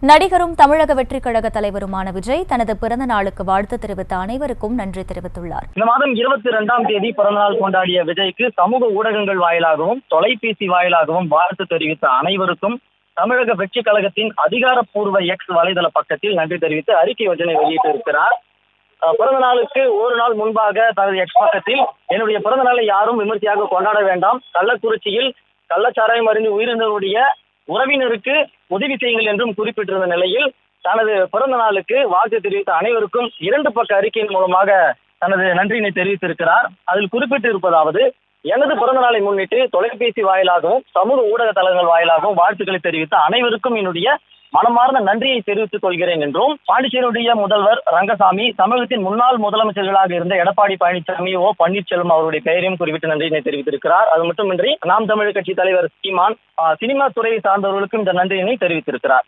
நடிகரும் தமிழக வெற்றிக் கழக தலைவருமான விஜய் தனது பிறந்த நாளுக்கு வாழ்த்து தெரிவித்த அனைவருக்கும் நன்றி தெரிவித்துள்ளார். இந்த மாதம் 22ஆம் தேதி பிறந்தநாள் கொண்டாடிய விஜய்க்கு சமூக ஊடகங்கள் வாயிலாகவும் தொலைபேசி வாயிலாகவும் வாழ்த்து தெரிவித்த அனைவருக்கும் தமிழக வெற்றிக் கழகத்தின் அதிகாரப்பூர்வ எக்ஸ் வலைதள பக்கத்தில் நன்றி தெரிவித்து அறிக்கை ஒன்றினை வெளியிட்டிருக்கிறார். பிறந்த நாளுக்கு ஒரு நாள் முன்பாக தனது எக்ஸ் பக்கத்தில் என்னுடைய பிறந்த நாளை யாரும் விமர்சையாக கொண்டாட வேண்டாம், கள்ளக்குறிச்சியில் கள்ளச்சாராயம் அறிந்து உயிரிழந்தவருடைய உறவினருக்கு உதவி செய்யுங்கள் என்றும் குறிப்பிட்டிருந்த நிலையில் தனது பிறந்த நாளுக்கு வாழ்த்து தெரிவித்த அனைவருக்கும் 2 பக்க அறிக்கையின் மூலமாக தனது நன்றியினை தெரிவித்திருக்கிறார். அதில் குறிப்பிட்டிருப்பதாவது, எனது பிறந்த நாளை முன்னிட்டு தொலைபேசி வாயிலாகவும் சமூக ஊடக தளங்கள் வாயிலாகவும் வாழ்த்துக்களை தெரிவித்த அனைவருக்கும் என்னுடைய மனமார்ந்த நன்றியை தெரிவித்துக் கொள்கிறேன் என்றும், பாண்டிச்சேரியுடைய முதல்வர் ரங்கசாமி, தமிழகத்தின் முன்னாள் முதலமைச்சர்களாக இருந்த எடப்பாடி பழனிசாமி, ஓ பன்னீர்செல்வம் அவருடைய பெயரையும் குறிப்பிட்டு நன்றியினை தெரிவித்திருக்கிறார். அது மட்டுமின்றி நாம் தமிழர் கட்சி தலைவர் சீமான், சினிமா துறையை சார்ந்தவர்களுக்கும் இந்த நன்றியினை தெரிவித்திருக்கிறார்.